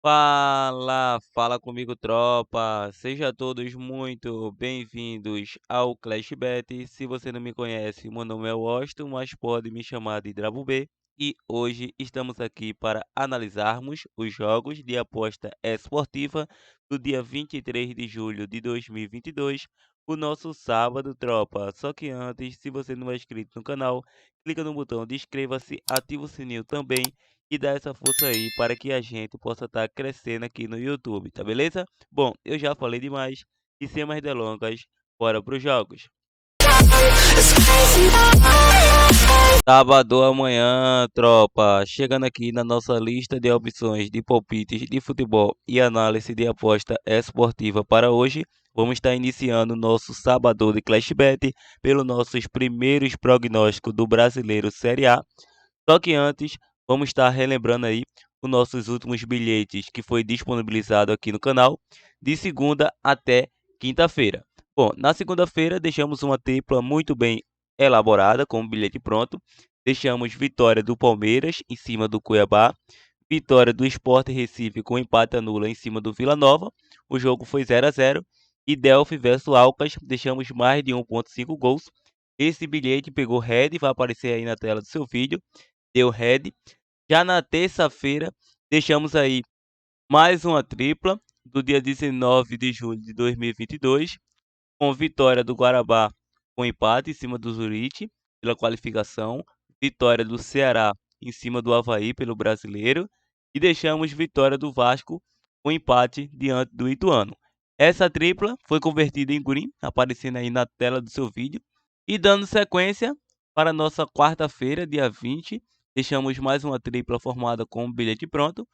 Fala comigo, tropa. Seja todos muito bem-vindos ao Clash Bet. Se você não me conhece, meu nome é Washington, mas pode me chamar de Drabo B. E hoje estamos aqui para analisarmos os jogos de aposta esportiva do dia 23 de julho de 2022, o nosso sábado, tropa. Só que antes, se você não é inscrito no canal, clica no botão de inscreva-se, ativa o sininho também e dá essa força aí para que a gente possa estar crescendo aqui no YouTube, tá beleza? Bom, eu já falei demais e sem mais delongas, bora pros jogos. Sábado amanhã, tropa, chegando aqui na nossa lista de opções de palpites de futebol e análise de aposta esportiva para hoje, vamos estar iniciando nosso sábado de Clash Bet pelos nossos primeiros prognósticos do Brasileiro Série A. Só que antes, vamos estar relembrando aí os nossos últimos bilhetes que foi disponibilizado aqui no canal, de segunda até quinta-feira. Bom, na segunda-feira deixamos uma tripla muito bem elaborada, com o bilhete pronto. Deixamos vitória do Palmeiras em cima do Cuiabá, vitória do Sport Recife com empate nula em cima do Vila Nova. O jogo foi 0-0. E Delphi versus Alcas, deixamos mais de 1,5 gols. Esse bilhete pegou head, vai aparecer aí na tela do seu vídeo. Deu head. Já na terça-feira, deixamos aí mais uma tripla do dia 19 de julho de 2022, com vitória do Guarabá com empate em cima do Zurich pela qualificação, vitória do Ceará em cima do Avaí pelo Brasileiro e deixamos vitória do Vasco com empate diante do Ituano. Essa tripla foi convertida em green, aparecendo aí na tela do seu vídeo, e dando sequência para nossa quarta-feira, dia 20, deixamos mais uma tripla formada com um bilhete pronto.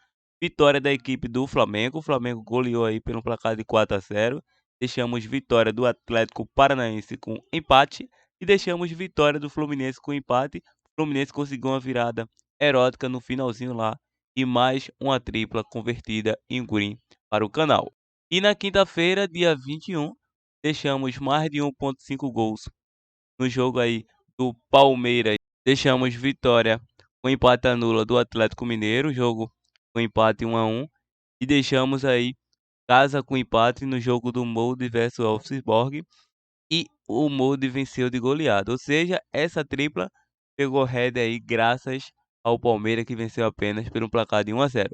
Vitória da equipe do Flamengo. O Flamengo goleou aí pelo placar de 4-0. Deixamos vitória do Atlético Paranaense com empate e deixamos vitória do Fluminense com empate. O Fluminense conseguiu uma virada erótica no finalzinho lá e mais uma tripla convertida em green para o canal. E na quinta-feira, dia 21, deixamos mais de 1,5 gols no jogo aí do Palmeiras. Deixamos vitória com empate nula do Atlético Mineiro, jogo com empate 1-1, e deixamos aí casa com empate no jogo do Molde versus Wolfsburg e o Molde venceu de goleada. Ou seja, essa tripla pegou head aí graças ao Palmeiras que venceu apenas por um placar de 1-0.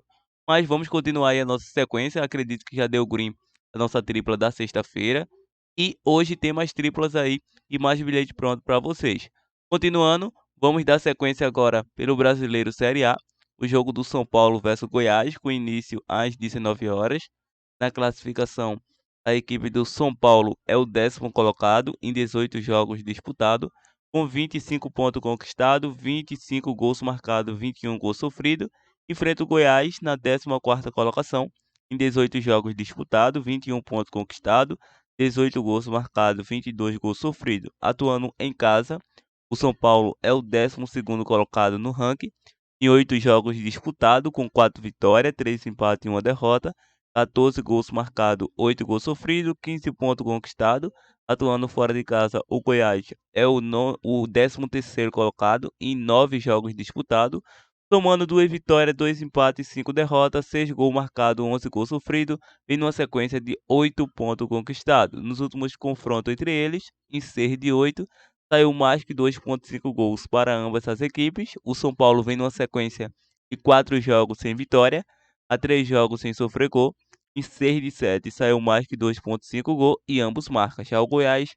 Mas vamos continuar aí a nossa sequência. Acredito que já deu green a nossa tripla da sexta-feira. E hoje tem mais triplas aí e mais bilhete pronto para vocês. Continuando, vamos dar sequência agora pelo Brasileiro Série A. O jogo do São Paulo versus Goiás, com início às 19 horas. Na classificação, a equipe do São Paulo é o 10º colocado em 18 jogos disputados, com 25 pontos conquistados, 25 gols marcados, 21 gols sofridos. Enfrenta o Goiás na 14ª colocação em 18 jogos disputados, 21 pontos conquistados, 18 gols marcados, 22 gols sofridos. Atuando em casa, o São Paulo é o 12º colocado no ranking, em 8 jogos disputados, com 4 vitórias, 3 empates e 1 derrota, 14 gols marcados, 8 gols sofridos, 15 pontos conquistados. Atuando fora de casa, o Goiás é o 13º colocado em 9 jogos disputados, tomando 2 vitórias, 2 empates e 5 derrotas, 6 gols marcados, 11 gols sofridos, em uma sequência de 8 pontos conquistados. Nos últimos confrontos entre eles, em 6 de 8, saiu mais que 2,5 gols para ambas as equipes. O São Paulo vem numa sequência de 4 jogos sem vitória, a 3 jogos sem sofrer gol. Em 6 de 7 saiu mais que 2,5 gol e ambos marcam. Já o Goiás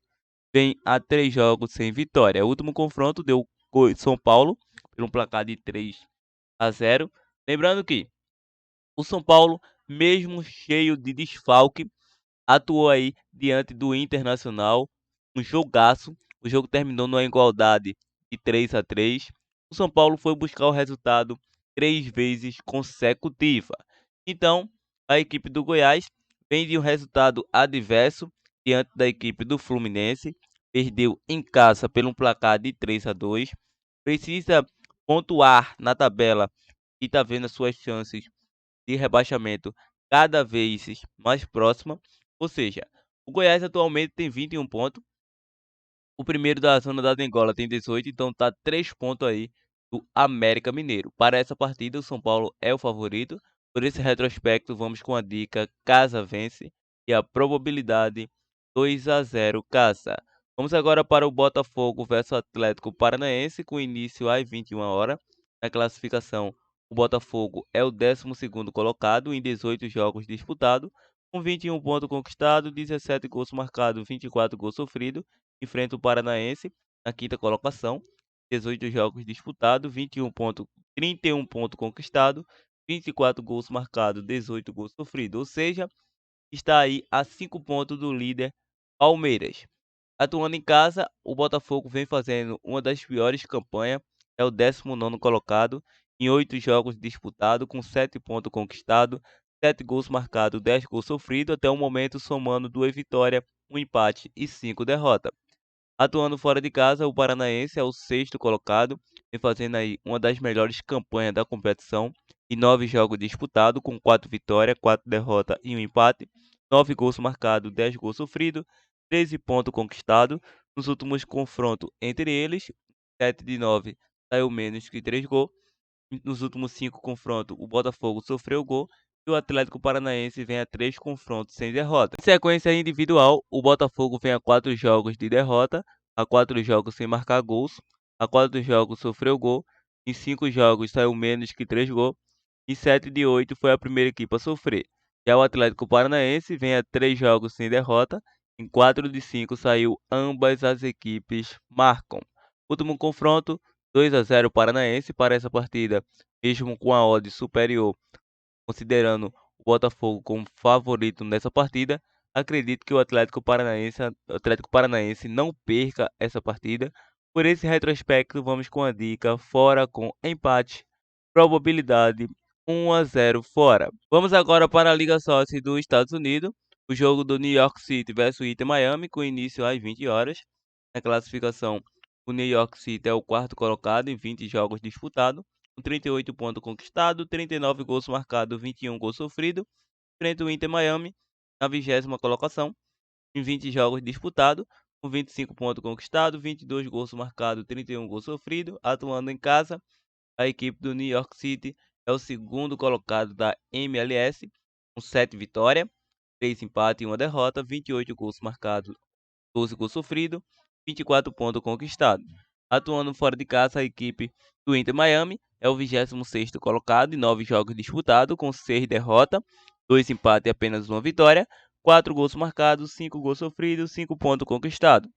vem a 3 jogos sem vitória. O último confronto deu São Paulo por um placar de 3-0. Lembrando que o São Paulo, mesmo cheio de desfalque, atuou aí diante do Internacional, um jogaço. O jogo terminou numa igualdade de 3-3. O São Paulo foi buscar o resultado 3 vezes consecutiva. Então, a equipe do Goiás vem de um resultado adverso diante da equipe do Fluminense. Perdeu em casa pelo placar de 3-2. Precisa pontuar na tabela e está vendo as suas chances de rebaixamento cada vez mais próxima. Ou seja, o Goiás atualmente tem 21 pontos. O primeiro da zona da Angola tem 18, então tá 3 pontos aí do América Mineiro. Para essa partida, o São Paulo é o favorito, Por esse retrospecto, vamos com a dica Casa vence e a probabilidade 2-0 Casa. Vamos agora para o Botafogo versus Atlético Paranaense, com início às 21 horas. Na classificação, o Botafogo é o 12º colocado em 18 jogos disputados, com 21 pontos conquistados, 17 gols marcados, 24 gols sofridos. Enfrenta o Paranaense na quinta colocação, 18 jogos disputados, 31 pontos conquistados, 24 gols marcados, 18 gols sofridos, ou seja, está aí a 5 pontos do líder Palmeiras. Atuando em casa, o Botafogo vem fazendo uma das piores campanhas, é o 19º colocado, em 8 jogos disputados, com 7 pontos conquistados, 7 gols marcados, 10 gols sofridos, até o momento somando 2 vitórias, 1 empate e 5 derrotas. Atuando fora de casa, o Paranaense é o 6º colocado, vem fazendo aí uma das melhores campanhas da competição, em 9 jogos disputados, com 4 vitórias, 4 derrotas e 1 empate, 9 gols marcados, 10 gols sofridos, 13 pontos conquistados. Nos últimos confrontos entre eles, 7 de 9 saiu menos que 3 gols. Nos últimos 5 confrontos, o Botafogo sofreu gol e o Atlético Paranaense vem a 3 confrontos sem derrota. Em sequência individual, o Botafogo vem a 4 jogos de derrota, a 4 jogos sem marcar gols, a 4 jogos sofreu gol, em 5 jogos saiu menos que 3 gols, e 7 de 8 foi a primeira equipe a sofrer. Já o Atlético Paranaense vem a 3 jogos sem derrota, em 4 de 5 saiu ambas as equipes marcam. Último confronto, 2-0 Paranaense para essa partida, mesmo com a odd superior, considerando o Botafogo como favorito nessa partida, acredito que o Atlético Paranaense não perca essa partida. Por esse retrospecto, vamos com a dica fora com empate, probabilidade 1-0 fora. Vamos agora para a Liga Sócia dos Estados Unidos, o jogo do New York City versus Inter Miami, com início às 20 horas. Na classificação, o New York City é o 4º colocado em 20 jogos disputados, com 38 pontos conquistados, 39 gols marcados, 21 gols sofridos, frente ao Inter Miami, na 20ª colocação, em 20 jogos disputados, com 25 pontos conquistados, 22 gols marcados, 31 gols sofridos. Atuando em casa, a equipe do New York City é o 2º colocado da MLS, com 7 vitórias, 3 empates e 1 derrota, 28 gols marcados, 12 gols sofridos, 24 pontos conquistados. Atuando fora de casa, a equipe do Inter Miami é o 26º colocado em 9 jogos disputados, com 6 derrotas, 2 empates e apenas 1 vitória, 4 gols marcados, 5 gols sofridos, 5 pontos conquistados.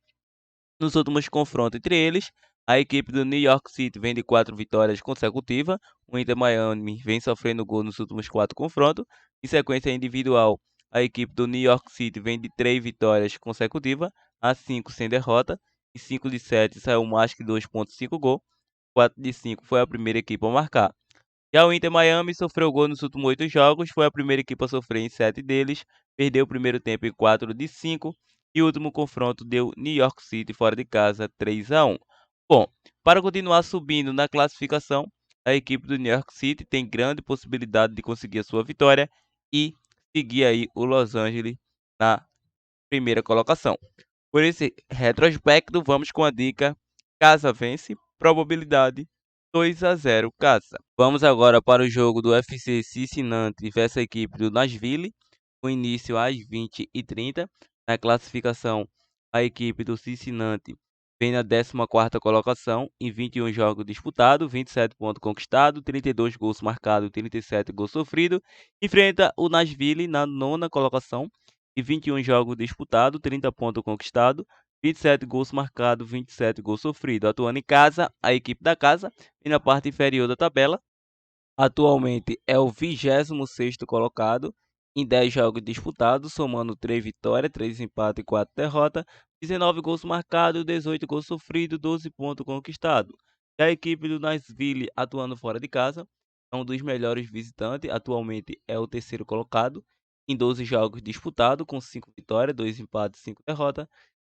Nos últimos confrontos entre eles, a equipe do New York City vem de 4 vitórias consecutivas, o Inter Miami vem sofrendo gol nos últimos 4 confrontos. Em sequência individual, a equipe do New York City vem de 3 vitórias consecutivas, a 5 sem derrota, e 5 de 7 saiu mais que 2,5 gols, 4 de 5 foi a primeira equipe a marcar. Já o Inter Miami sofreu gol nos últimos 8 jogos, foi a primeira equipe a sofrer em 7 deles, perdeu o primeiro tempo em 4 de 5 e o último confronto deu New York City fora de casa 3-1. Bom, para continuar subindo na classificação, a equipe do New York City tem grande possibilidade de conseguir a sua vitória e seguir aí o Los Angeles na primeira colocação. Por esse retrospecto, vamos com a dica Casa vence, probabilidade 2-0 Casa. Vamos agora para o jogo do FC Cincinnati versus a equipe do Nashville, com início às 20h30. Na classificação, a equipe do Cincinnati vem na 14ª colocação em 21 jogos disputados, 27 pontos conquistados, 32 gols marcados, 37 gols sofridos. Enfrenta o Nashville na 9ª colocação em 21 jogos disputados, 30 pontos conquistados, 27 gols marcados, 27 gols sofridos. Atuando em casa, a equipe da casa e na parte inferior da tabela, atualmente é o 26º colocado em 10 jogos disputados, somando 3 vitórias, 3 empates e 4 derrotas, 19 gols marcados, 18 gols sofridos, 12 pontos conquistados. E a equipe do Nashville, atuando fora de casa, é um dos melhores visitantes, atualmente é o 3º colocado em 12 jogos disputados, com 5 vitórias, 2 empates e 5 derrotas,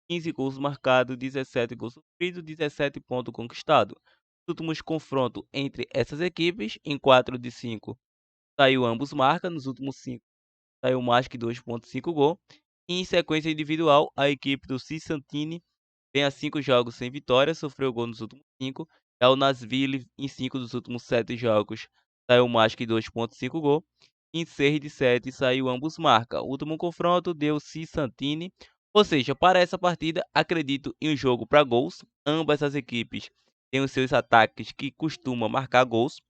15 gols marcados, 17 gols sofridos, 17 pontos conquistados. Nos últimos confrontos entre essas equipes, em 4 de 5 saiu ambos marcas, nos últimos 5 saiu mais que 2,5 gol. E em sequência individual, a equipe do Cincinnati vem a 5 jogos sem vitória, sofreu gol nos últimos 5. Já o Nashville, em 5 dos últimos 7 jogos, saiu mais que 2,5 gol. Em 6 de 7 saiu ambos marca. O último confronto deu Santini. Ou seja, para essa partida, acredito em um jogo para gols. Ambas as equipes têm os seus ataques que costumam marcar gols.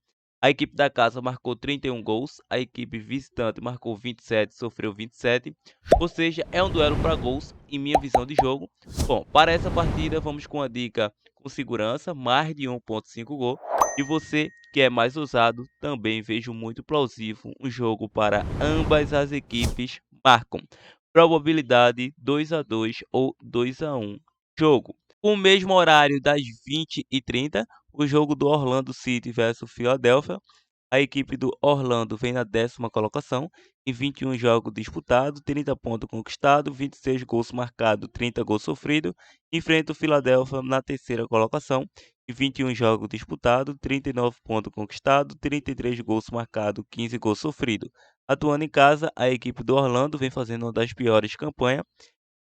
A equipe da casa marcou 31 gols, a equipe visitante marcou 27, sofreu 27. Ou seja, é um duelo para gols, em minha visão de jogo. Bom, para essa partida, vamos com a dica com segurança, mais de 1,5 gol. E você, que é mais ousado, também vejo muito plausível um jogo para ambas as equipes marcam. Probabilidade 2-2 ou 2-1. Jogo. Com o mesmo horário das 20h30, o jogo do Orlando City versus Philadelphia. A equipe do Orlando vem na 10ª colocação, em 21 jogos disputados, 30 pontos conquistados, 26 gols marcados, 30 gols sofridos. Enfrenta o Philadelphia na 3ª colocação, em 21 jogos disputados, 39 pontos conquistados, 33 gols marcados, 15 gols sofridos. Atuando em casa, a equipe do Orlando vem fazendo uma das piores campanhas.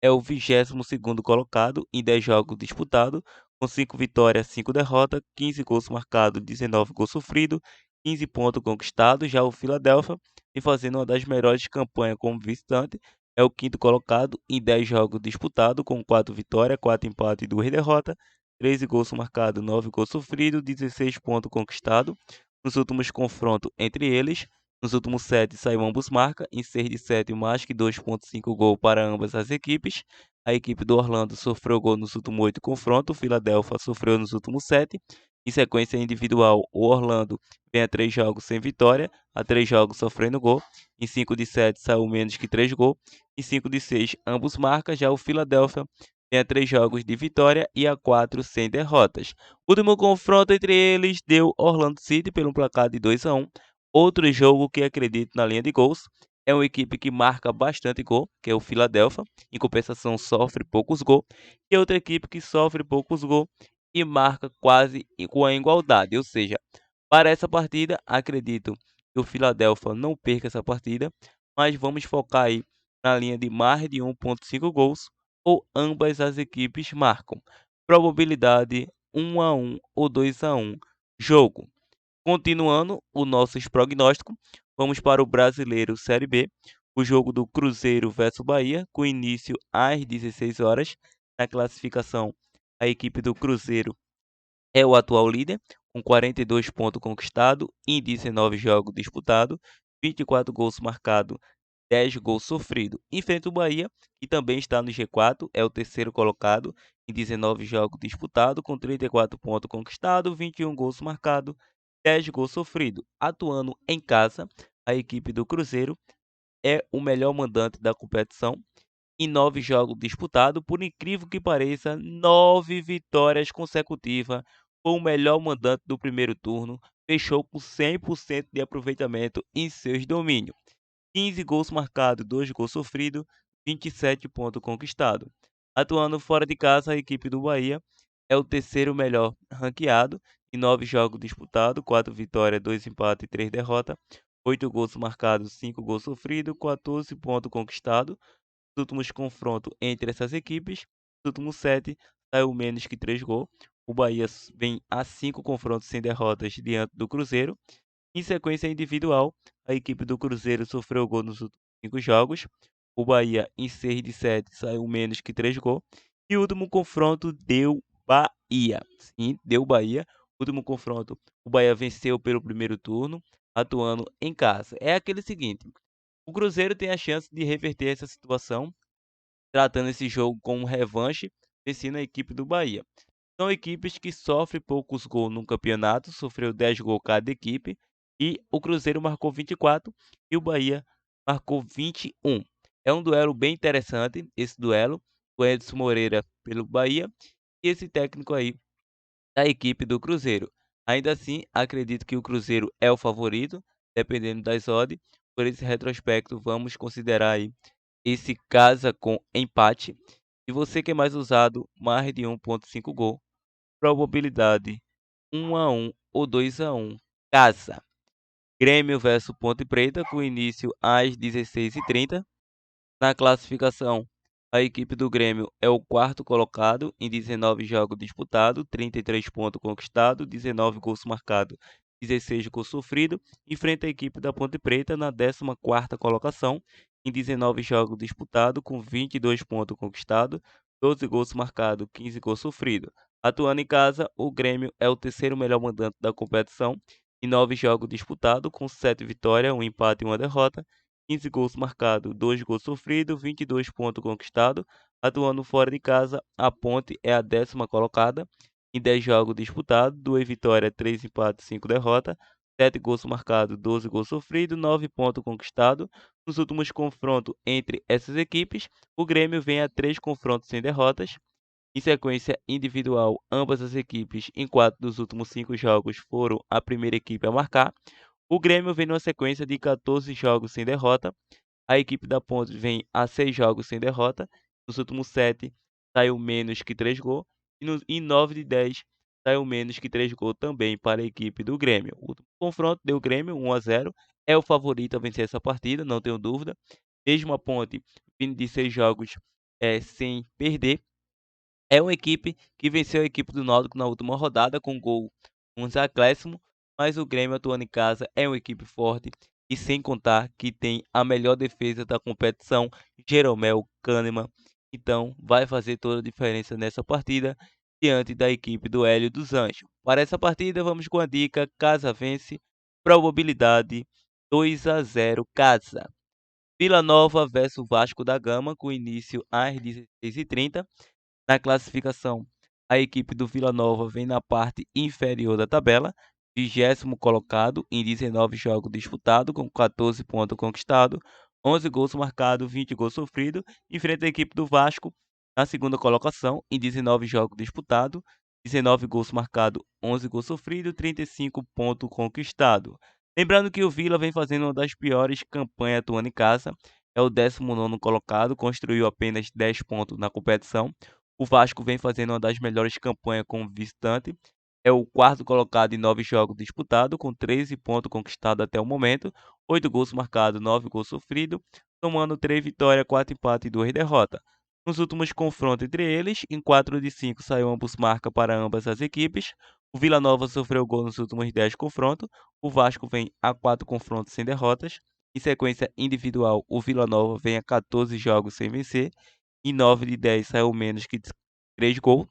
É o 22º colocado em 10 jogos disputados, com 5 vitórias, 5 derrotas, 15 gols marcados, 19 gols sofridos, 15 pontos conquistados. Já o Philadelphia vem fazendo uma das melhores campanhas como visitante, é o 5º colocado em 10 jogos disputados, com 4 vitórias, 4 empates e 2 derrotas, 13 gols marcados, 9 gols sofridos, 16 pontos conquistados. Nos últimos confrontos entre eles, nos últimos 7 saiu ambos marca, em 6 de 7 mais que 2,5 gol para ambas as equipes. A equipe do Orlando sofreu gol nos últimos 8 confrontos, o Philadelphia sofreu nos últimos 7. Em sequência individual, o Orlando vem a 3 jogos sem vitória, a 3 jogos sofrendo gol. Em 5 de 7 saiu menos que 3 gols. Em 5 de 6 ambos marcam, já o Philadelphia tem a 3 jogos de vitória e a 4 sem derrotas. O último confronto entre eles deu Orlando City pelo placar de 2-1. Outro jogo que acredito na linha de gols é uma equipe que marca bastante gol, que é o Philadelphia, em compensação sofre poucos gols, e outra equipe que sofre poucos gols e marca quase com a igualdade, ou seja, para essa partida acredito que o Philadelphia não perca essa partida, mas vamos focar aí na linha de mais de 1,5 gols ou ambas as equipes marcam. Probabilidade 1-1 ou 2-1. Jogo. Continuando os nossos prognósticos, vamos para o Brasileiro Série B, o jogo do Cruzeiro versus Bahia, com início às 16 horas. Na classificação, a equipe do Cruzeiro é o atual líder, com 42 pontos conquistados em 19 jogos disputados, 24 gols marcados, 10 gols sofridos. Enfrenta o Bahia, que também está no G4, é o terceiro colocado em 19 jogos disputados, com 34 pontos conquistados, 21 gols marcados, 10 gols sofridos. Atuando em casa, a equipe do Cruzeiro é o melhor mandante da competição. Em 9 jogos disputados, por incrível que pareça, 9 vitórias consecutivas. Foi o melhor mandante do primeiro turno. Fechou com 100% de aproveitamento em seus domínios. 15 gols marcados, 2 gols sofridos, 27 pontos conquistados. Atuando fora de casa, a equipe do Bahia é o terceiro melhor ranqueado. Em 9 jogos disputados, 4 vitórias, 2 empates e 3 derrotas. 8 gols marcados, 5 gols sofridos, 14 pontos conquistados. Nos últimos confrontos entre essas equipes, nos últimos 7, saiu menos que 3 gols. O Bahia vem a 5 confrontos sem derrotas diante do Cruzeiro. Em sequência individual, a equipe do Cruzeiro sofreu gol nos últimos 5 jogos. O Bahia, em 6 de 7, saiu menos que 3 gols. E o último confronto deu Bahia. Sim, deu Bahia. O último confronto, o Bahia venceu pelo primeiro turno, atuando em casa. É aquele seguinte: o Cruzeiro tem a chance de reverter essa situação, tratando esse jogo como um revanche, vencendo a equipe do Bahia. São equipes que sofrem poucos gols no campeonato, sofreu 10 gols cada equipe, e o Cruzeiro marcou 24 e o Bahia marcou 21. É um duelo bem interessante, esse duelo, o Edson Moreira pelo Bahia e esse técnico aí da equipe do Cruzeiro. Ainda assim, acredito que o Cruzeiro é o favorito, dependendo das odds. Por esse retrospecto, vamos considerar aí esse casa com empate. E você que é mais usado, mais de 1,5 gol. Probabilidade 1-1 ou 2-1. Casa. Grêmio versus Ponte Preta, com início às 16h30. Na classificação, a equipe do Grêmio é o quarto colocado em 19 jogos disputados, 33 pontos conquistados, 19 gols marcados, 16 gols sofridos, enfrenta a equipe da Ponte Preta na 14ª colocação, em 19 jogos disputados, com 22 pontos conquistados, 12 gols marcados, 15 gols sofridos. Atuando em casa, o Grêmio é o terceiro melhor mandante da competição, em 9 jogos disputados, com 7 vitórias, um empate e uma derrota, 15 gols marcados, 2 gols sofridos, 22 pontos conquistados. Atuando fora de casa, a Ponte é a 10ª colocada, em 10 jogos disputados, 2 vitórias, 3 empates, 5 derrotas, 7 gols marcados, 12 gols sofridos, 9 pontos conquistados. Nos últimos confrontos entre essas equipes, o Grêmio vem a 3 confrontos sem derrotas. Em sequência individual, ambas as equipes, em 4 dos últimos 5 jogos, foram a primeira equipe a marcar. O Grêmio vem numa sequência de 14 jogos sem derrota. A equipe da Ponte vem a 6 jogos sem derrota. Nos últimos 7, saiu menos que 3 gols. E em 9 de 10, saiu menos que 3 gols também para a equipe do Grêmio. O último confronto deu Grêmio 1-0. É o favorito a vencer essa partida, não tenho dúvida. Mesmo a Ponte vindo de 6 jogos sem perder, é uma equipe que venceu a equipe do Náutico na última rodada com gol uns acréscimos, mas o Grêmio atuando em casa é uma equipe forte e sem contar que tem a melhor defesa da competição, Jeromel Kahneman. Então vai fazer toda a diferença nessa partida diante da equipe do Hélio dos Anjos. Para essa partida vamos com a dica Casa vence, probabilidade 2-0 Casa. Vila Nova versus Vasco da Gama com início às 16h30. Na classificação, a equipe do Vila Nova vem na parte inferior da tabela, 20º colocado em 19 jogos disputados, com 14 pontos conquistados, 11 gols marcados, 20 gols sofridos, enfrenta a equipe do Vasco na segunda colocação em 19 jogos disputados, 19 gols marcados, 11 gols sofridos, 35 pontos conquistados. Lembrando que o Vila vem fazendo uma das piores campanhas atuando em casa, é o 19º colocado, construiu apenas 10 pontos na competição. O Vasco vem fazendo uma das melhores campanhas como visitante. É o quarto colocado em 9 jogos disputados, com 13 pontos conquistados até o momento, 8 gols marcados, 9 gols sofridos, somando 3 vitórias, 4 empates e 2 derrotas. Nos últimos confrontos entre eles, em 4 de 5 saiu ambos marca para ambas as equipes. O Vila Nova sofreu gol nos últimos 10 confrontos. O Vasco vem a 4 confrontos sem derrotas. Em sequência individual, o Vila Nova vem a 14 jogos sem vencer. Em 9 de 10 saiu menos que 3 gols.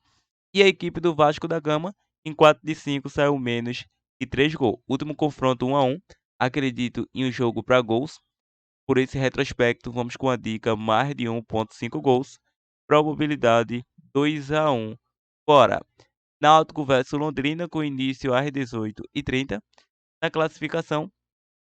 E a equipe do Vasco da Gama, em 4 de 5 saiu menos que 3 gols. Último confronto 1-1. Acredito em um jogo para gols. Por esse retrospecto, vamos com a dica mais de 1.5 gols. Probabilidade 2-1. Bora! Náutico versus Londrina com início às 18h30. Na classificação,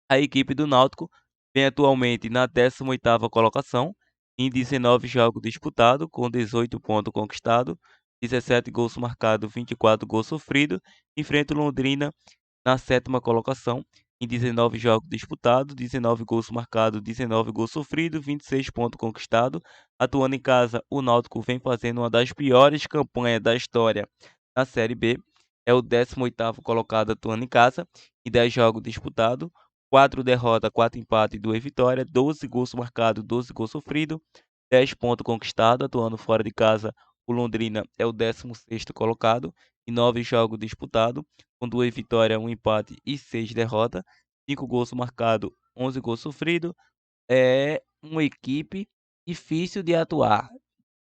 a equipe do Náutico vem atualmente na 18ª colocação, em 19 jogos disputados, com 18 pontos conquistados, 17 gols marcados, 24 gols sofridos. Enfrenta o Londrina na 7ª colocação, em 19 jogos disputados, 19 gols marcados, 19 gols sofridos, 26 pontos conquistados. Atuando em casa, o Náutico vem fazendo uma das piores campanhas da história na Série B. É o 18º colocado atuando em casa, em 10 jogos disputados, 4 derrotas, 4 empates e 2 vitórias, 12 gols marcados, 12 gols sofridos, 10 pontos conquistados. Atuando fora de casa, o Londrina é o 16º colocado, em 9 jogos disputados, com 2 vitórias, 1 empate e 6 derrotas, 5 gols marcados, 11 gols sofridos. É uma equipe difícil de atuar,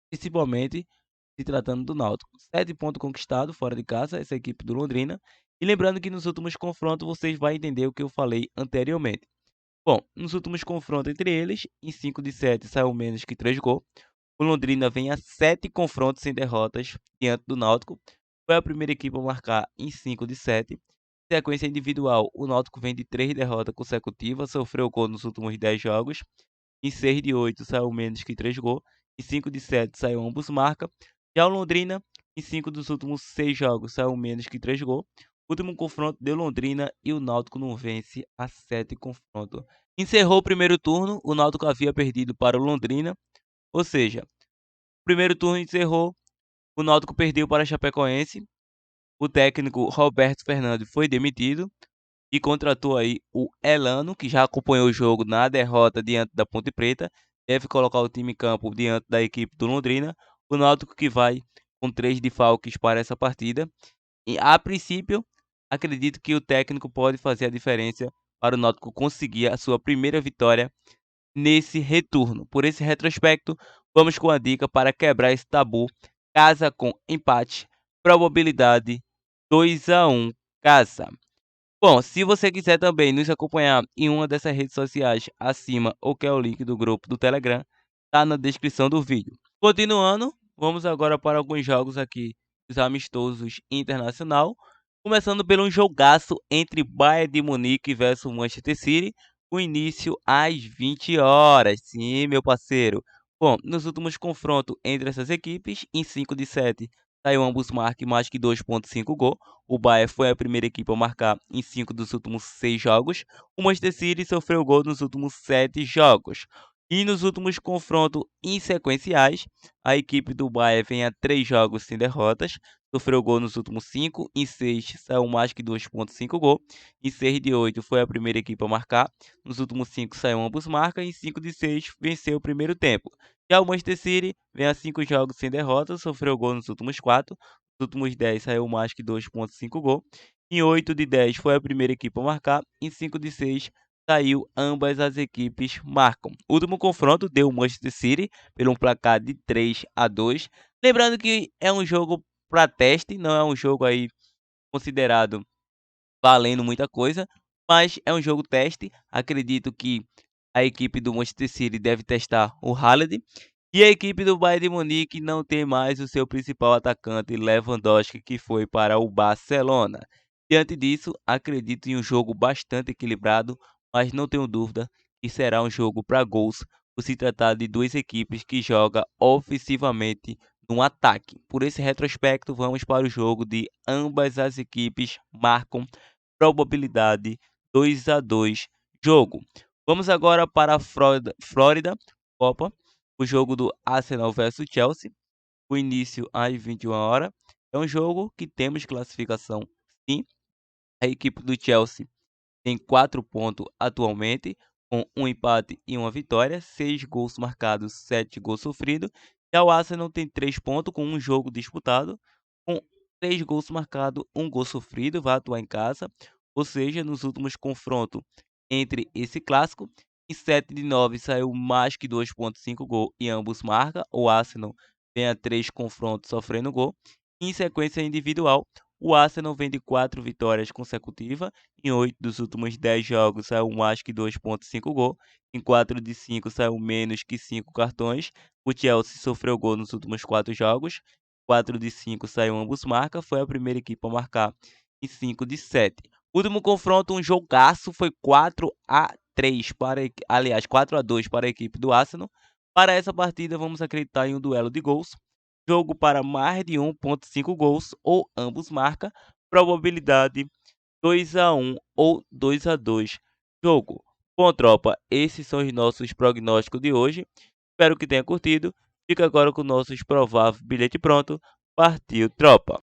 principalmente se tratando do Náutico. 7 pontos conquistados fora de casa, essa equipe do Londrina. E lembrando que nos últimos confrontos vocês vão entender o que eu falei anteriormente. Bom, nos últimos confrontos entre eles, em 5 de 7 saiu menos que 3 gols. O Londrina vem a 7 confrontos sem derrotas diante do Náutico. Foi a primeira equipe a marcar em 5 de 7. Sequência individual, o Náutico vem de 3 derrotas consecutivas, sofreu gol nos últimos 10 jogos. Em 6 de 8 saiu menos que 3 gols. Em 5 de 7 saiu ambos marca. Já o Londrina, em 5 dos últimos 6 jogos, saiu menos que 3 gols. Último confronto deu Londrina e o Náutico não vence a 7 confrontos. Encerrou o primeiro turno, o Náutico havia perdido para o Londrina. Ou seja, o primeiro turno encerrou, o Náutico perdeu para a Chapecoense. O técnico Roberto Fernandes foi demitido e contratou aí o Elano, que já acompanhou o jogo na derrota diante da Ponte Preta. Deve colocar o time em campo diante da equipe do Londrina. O Náutico que vai com 3 desfalques para essa partida. E, a princípio, acredito que o técnico pode fazer a diferença para o Náutico conseguir a sua primeira vitória nesse retorno. Por esse retrospecto, vamos com a dica para quebrar esse tabu. Casa com empate, probabilidade 2-1 casa. Bom, se você quiser também nos acompanhar em uma dessas redes sociais acima ou quer o link do grupo do Telegram, tá na descrição do vídeo. Continuando, vamos agora para alguns jogos aqui dos amistosos internacional, começando pelo um jogaço entre Bayern de Munique versus Manchester City, com início às 20 horas. Sim, meu parceiro. Bom, nos últimos confrontos entre essas equipes, em 5 de 7, saiu ambos marquem mais que 2,5 gol. O Bayern foi a primeira equipe a marcar em 5 dos últimos 6 jogos. O Manchester City sofreu gol nos últimos 7 jogos. E nos últimos confrontos insequenciais, a equipe do Bayern vem a 3 jogos sem derrotas, sofreu gol nos últimos 5, em 6 saiu mais que 2,5 gol, em 6 de 8 foi a primeira equipe a marcar, nos últimos 5 saiu ambos marcas, em 5 de 6 venceu o primeiro tempo. Já o Manchester City vem a 5 jogos sem derrotas, sofreu gol nos últimos 4, nos últimos 10 saiu mais que 2,5 gol, em 8 de 10 foi a primeira equipe a marcar, em 5 de 6 saiu ambas as equipes marcam. O último confronto deu o Manchester City pelo um placar de 3-2. Lembrando que é um jogo para teste, não é um jogo aí considerado valendo muita coisa, mas é um jogo teste. Acredito que a equipe do Manchester City deve testar o Haaland e a equipe do Bayern de Munique não tem mais o seu principal atacante, Lewandowski, que foi para o Barcelona. Diante disso, acredito em um jogo bastante equilibrado, mas não tenho dúvida que será um jogo para gols, por se tratar de duas equipes que jogam ofensivamente no ataque. Por esse retrospecto, vamos para o jogo de ambas as equipes marcam, probabilidade 2-2 jogo. Vamos agora para a Flórida Copa, o jogo do Arsenal versus Chelsea, o início às 21 horas. É um jogo que temos classificação sim. A equipe do Chelsea tem 4 pontos atualmente, com um empate e uma vitória, 6 gols marcados, 7 gols sofridos. Já o Arsenal tem 3 pontos com um jogo disputado, com 3 gols marcados, 1 gol sofrido, vai atuar em casa. Ou seja, nos últimos confrontos entre esse clássico, em 7 de 9 saiu mais que 2,5 gol e ambos marcam. O Arsenal vem a 3 confrontos sofrendo gol. Em sequência individual, o Arsenal vem de 4 vitórias consecutivas. Em 8 dos últimos 10 jogos saiu mais que 2,5 gol. Em 4 de 5 saiu menos que 5 cartões. O Chelsea sofreu gol nos últimos 4 jogos. 4 de 5 saiu ambos marca. Foi a primeira equipe a marcar em 5 de 7. Último confronto, um jogaço, foi 4-3 aliás, 4-2 para a equipe do Arsenal. Para essa partida, vamos acreditar em um duelo de gols. Jogo para mais de 1,5 gols ou ambos marca. Probabilidade 2-1 ou 2-2 jogo. Bom, tropa, esses são os nossos prognósticos de hoje. Espero que tenha curtido. Fica agora com nossos prováveis bilhete pronto. Partiu, tropa!